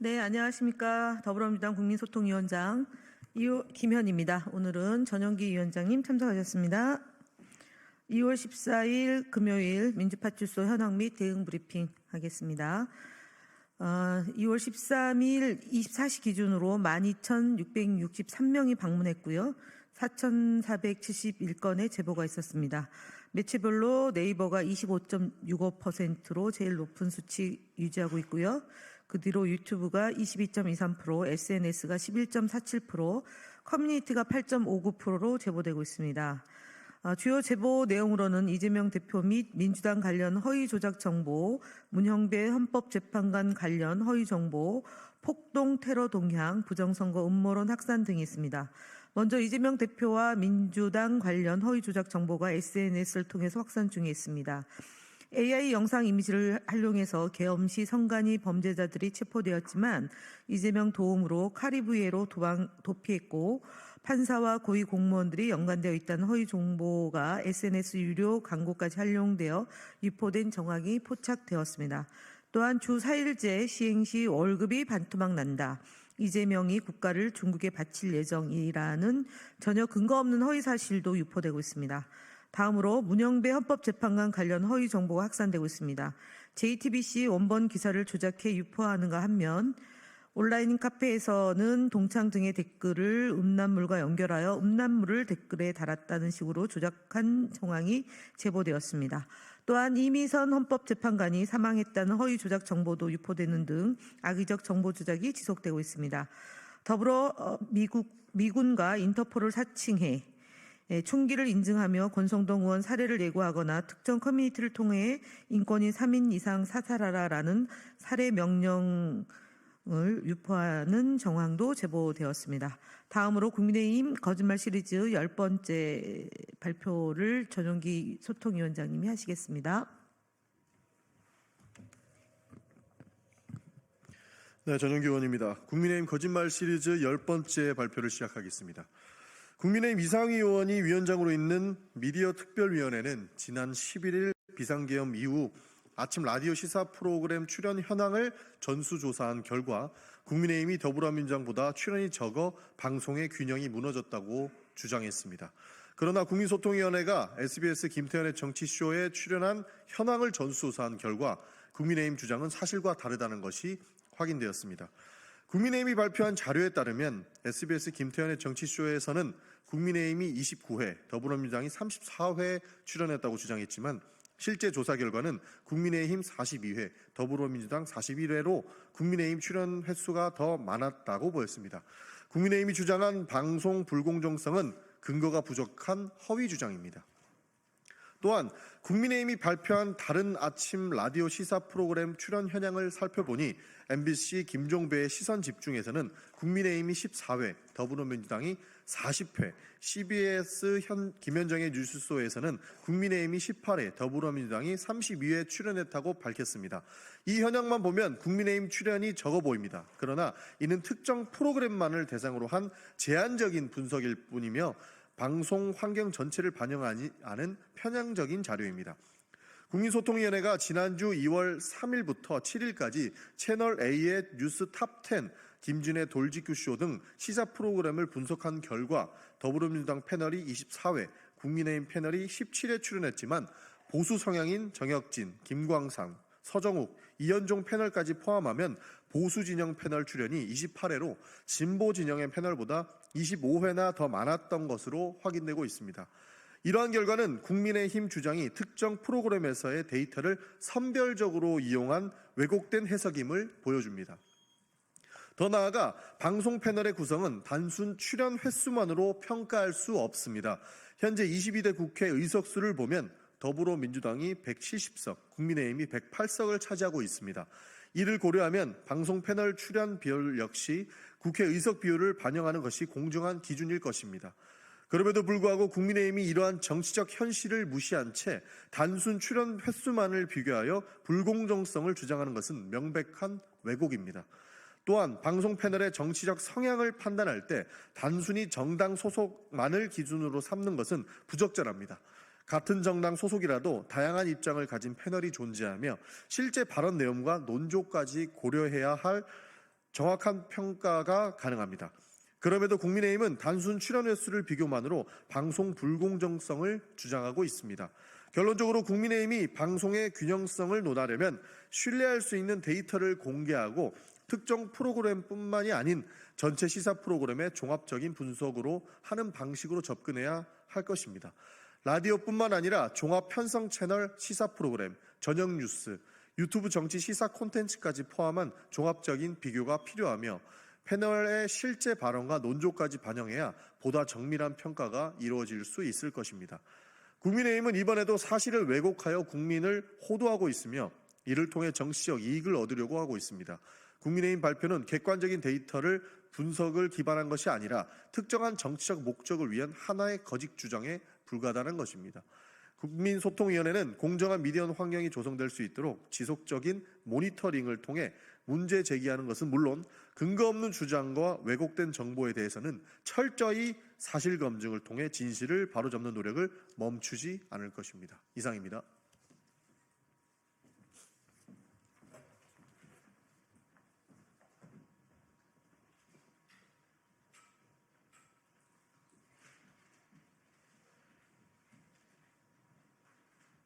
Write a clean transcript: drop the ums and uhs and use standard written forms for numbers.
네, 안녕하십니까. 더불어민주당 국민소통위원장 김현입니다. 오늘은 전영기 위원장님 참석하셨습니다. 2월 14일 금요일 민주파출소 현황 및 대응 브리핑 하겠습니다. 2월 13일 24시 기준으로 12,663명이 방문했고요. 4,471건의 제보가 있었습니다. 매체별로 네이버가 25.65%로 제일 높은 수치 유지하고 있고요. 그 뒤로 유튜브가 22.23%, SNS가 11.47%, 커뮤니티가 8.59%로 제보되고 있습니다. 주요 제보 내용으로는 이재명 대표 및 민주당 관련 허위 조작 정보, 문형배 헌법재판관 관련 허위 정보, 폭동 테러 동향, 부정선거 음모론 확산 등이 있습니다. 먼저 이재명 대표와 민주당 관련 허위 조작 정보가 SNS를 통해서 확산 중에 있습니다. AI 영상 이미지를 활용해서 계엄시 선관위 범죄자들이 체포되었지만 이재명 도움으로 카리브해로 도피했고 판사와 고위 공무원들이 연관되어 있다는 허위 정보가 SNS 유료 광고까지 활용되어 유포된 정황이 포착되었습니다. 또한 주 4일제 시행 시 월급이 반토막 난다. 이재명이 국가를 중국에 바칠 예정이라는 전혀 근거 없는 허위 사실도 유포되고 있습니다. 다음으로 문형배 헌법재판관 관련 허위 정보가 확산되고 있습니다. JTBC 원본 기사를 조작해 유포하는가 하면 온라인 카페에서는 동창 등의 댓글을 음란물과 연결하여 음란물을 댓글에 달았다는 식으로 조작한 정황이 제보되었습니다. 또한 이미선 헌법재판관이 사망했다는 허위 조작 정보도 유포되는 등 악의적 정보 조작이 지속되고 있습니다. 더불어 미군과 인터폴을 사칭해 총기를 인증하며 권성동 의원 살해를 예고하거나 특정 커뮤니티를 통해 인권인 3인 이상 사살하라라는 살해 명령을 유포하는 정황도 제보되었습니다. 다음으로 국민의힘 거짓말 시리즈 10번째 발표를 전용기 소통위원장님이 하시겠습니다. 네, 전용기 의원입니다. 국민의힘 거짓말 시리즈 10번째 발표를 시작하겠습니다. 국민의힘 이상희 의원이 위원장으로 있는 미디어 특별위원회는 지난 11일 비상계엄 이후 아침 라디오 시사 프로그램 출연 현황을 전수조사한 결과 국민의힘이 더불어민주당보다 출연이 적어 방송의 균형이 무너졌다고 주장했습니다. 그러나 국민소통위원회가 SBS 김태현의 정치쇼에 출연한 현황을 전수조사한 결과 국민의힘 주장은 사실과 다르다는 것이 확인되었습니다. 국민의힘이 발표한 자료에 따르면 SBS 김태현의 정치쇼에서는 국민의힘이 29회, 더불어민주당이 34회 출연했다고 주장했지만 실제 조사 결과는 국민의힘 42회, 더불어민주당 41회로 국민의힘 출연 횟수가 더 많았다고 보였습니다. 국민의힘이 주장한 방송 불공정성은 근거가 부족한 허위 주장입니다. 또한 국민의힘이 발표한 다른 아침 라디오 시사 프로그램 출연 현황을 살펴보니 MBC 김종배의 시선 집중에서는 국민의힘이 14회, 더불어민주당이 40회, CBS 김현정의 뉴스쇼에서는 국민의힘이 18회, 더불어민주당이 32회 출연했다고 밝혔습니다. 이 현황만 보면 국민의힘 출연이 적어 보입니다. 그러나 이는 특정 프로그램만을 대상으로 한 제한적인 분석일 뿐이며 방송 환경 전체를 반영하지 않은 편향적인 자료입니다. 국민소통위원회가 지난주 2월 3일부터 7일까지 채널A의 뉴스 탑10, 김준의 돌직구쇼 등 시사 프로그램을 분석한 결과 더불어민주당 패널이 24회, 국민의힘 패널이 17회 출연했지만 보수 성향인 정혁진, 김광상, 서정욱, 이현종 패널까지 포함하면 보수 진영 패널 출연이 28회로 진보 진영의 패널보다 25회나 더 많았던 것으로 확인되고 있습니다. 이러한 결과는 국민의힘 주장이 특정 프로그램에서의 데이터를 선별적으로 이용한 왜곡된 해석임을 보여줍니다. 더 나아가 방송 패널의 구성은 단순 출연 횟수만으로 평가할 수 없습니다. 현재 22대 국회 의석수를 보면 더불어민주당이 170석, 국민의힘이 108석을 차지하고 있습니다. 이를 고려하면 방송 패널 출연 비율 역시 국회 의석 비율을 반영하는 것이 공정한 기준일 것입니다. 그럼에도 불구하고 국민의힘이 이러한 정치적 현실을 무시한 채 단순 출연 횟수만을 비교하여 불공정성을 주장하는 것은 명백한 왜곡입니다. 또한 방송 패널의 정치적 성향을 판단할 때 단순히 정당 소속만을 기준으로 삼는 것은 부적절합니다. 같은 정당 소속이라도 다양한 입장을 가진 패널이 존재하며 실제 발언 내용과 논조까지 고려해야 할 정확한 평가가 가능합니다. 그럼에도 국민의힘은 단순 출연 횟수를 비교만으로 방송 불공정성을 주장하고 있습니다. 결론적으로 국민의힘이 방송의 균형성을 논하려면 신뢰할 수 있는 데이터를 공개하고 특정 프로그램뿐만이 아닌 전체 시사 프로그램의 종합적인 분석으로 하는 방식으로 접근해야 할 것입니다. 라디오뿐만 아니라 종합 편성 채널 시사 프로그램, 저녁 뉴스, 유튜브 정치 시사 콘텐츠까지 포함한 종합적인 비교가 필요하며 패널의 실제 발언과 논조까지 반영해야 보다 정밀한 평가가 이루어질 수 있을 것입니다. 국민의힘은 이번에도 사실을 왜곡하여 국민을 호도하고 있으며 이를 통해 정치적 이익을 얻으려고 하고 있습니다. 국민의힘 발표는 객관적인 데이터를 분석을 기반한 것이 아니라 특정한 정치적 목적을 위한 하나의 거짓 주장에 불과하다는 것입니다. 국민소통위원회는 공정한 미디어 환경이 조성될 수 있도록 지속적인 모니터링을 통해 문제 제기하는 것은 물론 근거 없는 주장과 왜곡된 정보에 대해서는 철저히 사실 검증을 통해 진실을 바로잡는 노력을 멈추지 않을 것입니다. 이상입니다.